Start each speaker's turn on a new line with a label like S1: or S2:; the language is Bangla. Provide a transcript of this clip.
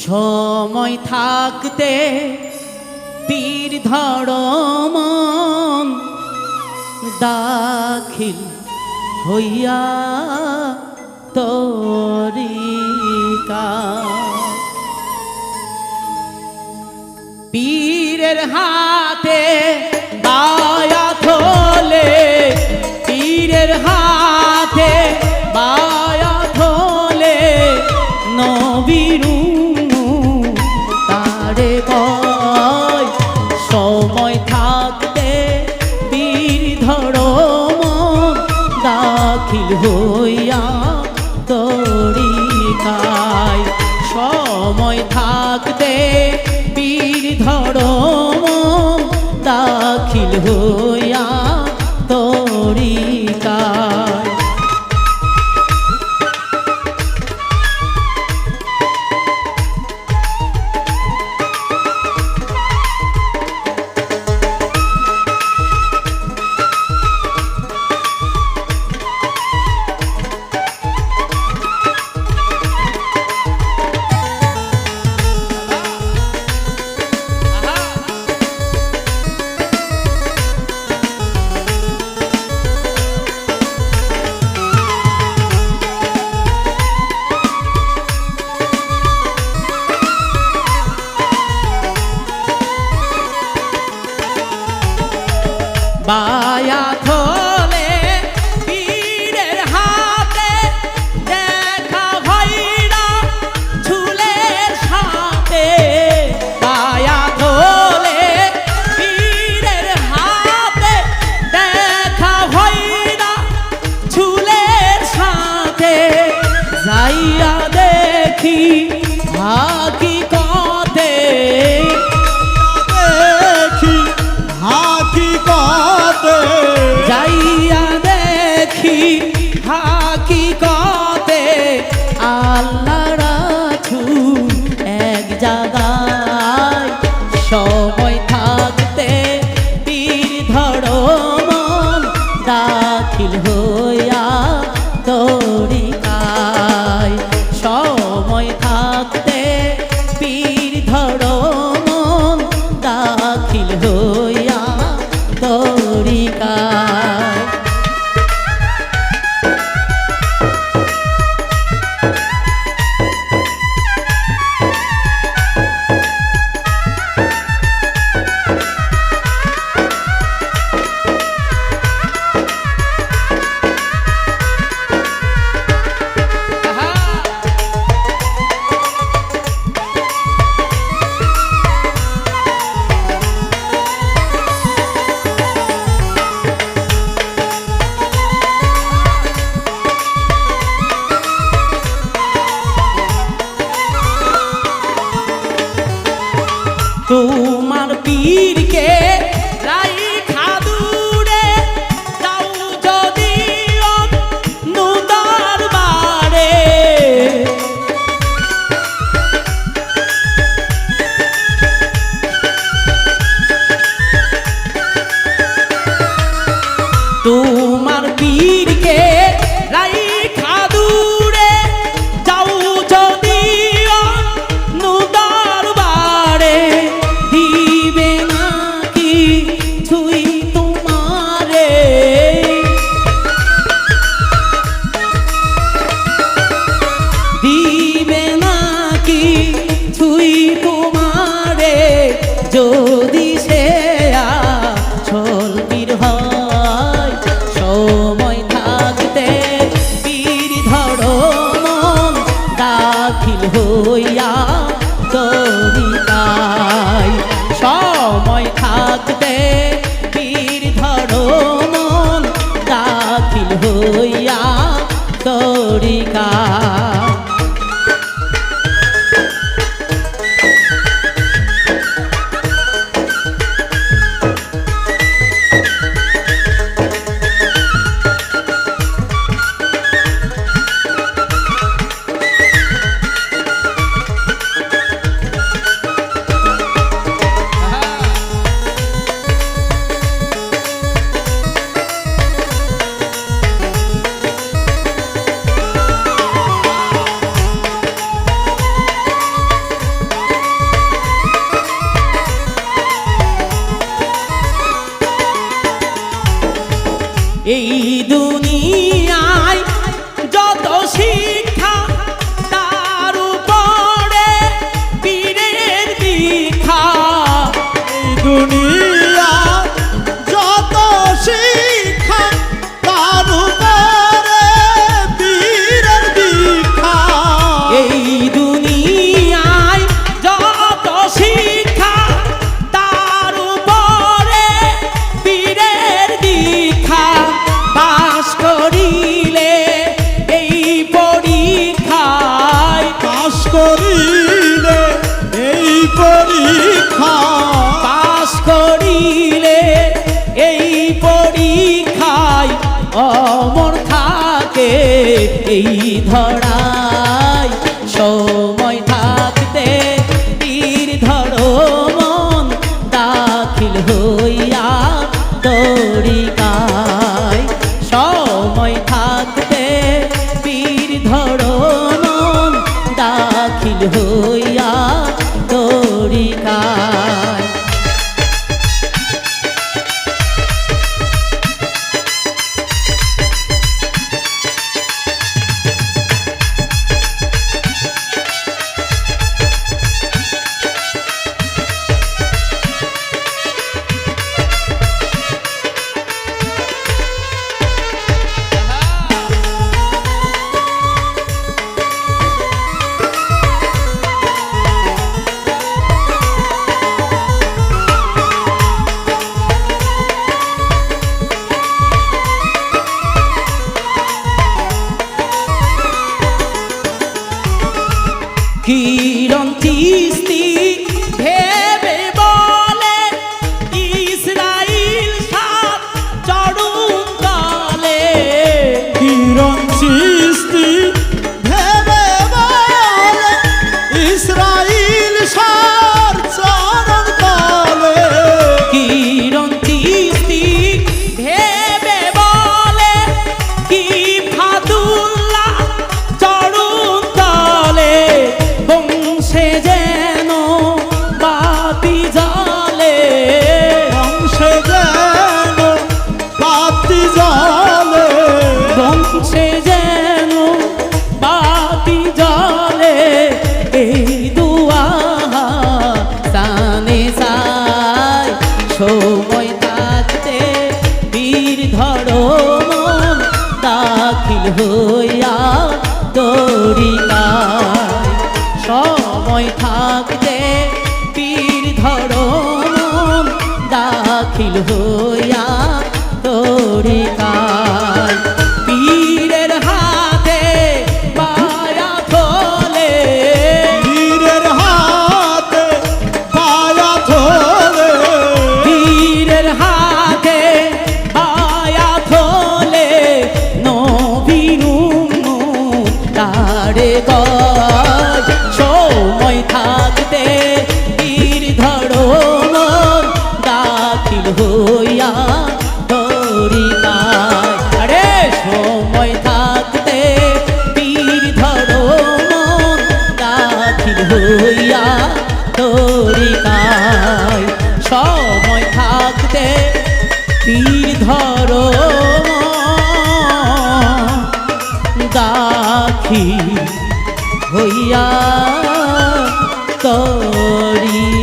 S1: সময় থাকতে তীর ধরো মন, দাখিল হইয়া তরিকা। পীরের হাতে বায়াত হলে, পীরের হাতে বায়াত হলে নবীর তারে কয় সময় থাকতে বীর ধরো মন, দাখিল হইয়া তরিকায়। সময় থাকতে বীর ধরো মন, দাখিল হইয়া তরিকায়। বায়াত হলে পীরের হাতে দেখা ভৈরা ঝুলের সাথে। বায়াত হলে পীরের হাতে দেখা ভৈরা ঝুলের সাথে। যাইয়া দেখি হাকিকতে, যাইয়া দেখি হাকিকতে আল্লাহ রাসূল এক জায়গায়। সময় থাকতে তীর ধরো মন, দাখিল হইয়া তরিকায়। সময় থাকতে পীর ধরো মন, দাখিল হইয়া তরিকায়। তোমার পীরকে রাইখা দূরে যাও যদি অন্য দরবারে। তোমার পীরকে রাইখা দূরে যাও যদি অন্য দরবারে। দিবে নাকি ছুই তোমারে, দিবে নাকি ছুই তোমারে যদি সে আসল পীর হয়। সময় থাকতে পীর ধরো মন, দাখিল হইয়া তরিকায়। সময় থাকতে পীর ধরো মন, দাখিল হইয়া তরিকায়।
S2: এই পরীক্ষা
S1: পাস করিলে এই পরীক্ষায় অমর থাকে এই ধরায় সময় থাকতে তীর ধরো মন দাখিল হইয়া তরিকায় সময় থাকতে তীর ধরো মন দাখিল হইয়া তরিকায় কিরণ চিস্তি ভেবে বলে ইসরাইল সাত চরণ তলে
S2: কিরণ চিস্তি ভেবে বলে ইসরাইল সার চরণ তলে
S1: কিরণ চিস্তি ভেবে বলে কি ফাদুল্লাহ চরণ তলে বংশে যেন বাতি জ্বলে
S2: বংশে যেন বাতি জ্বলে
S1: বংশে যেন বাতি জ্বলে এই দুয়া সানে সাই সময় থাকতে বীর ধরো মন দাখিল হইয়া তরিকায় সময় থাকতে পীর ধরো মন দাখিল হইয়া তরিকায় পীরের হাতে পায়া থলে
S2: পীরের হাতে পায়া ধরে
S1: পীরের হাতে পায়া থলে নবীনু তারে গজ সময় থাকতে তীর ধরো মন দাখিল হইয়া তরিকায় আরে সময় থাকতে তীর ধরো মন দাখিল হইয়া তরিকায় সময় থাকতে তীর ধরো মন দাখিল হইয়া তরি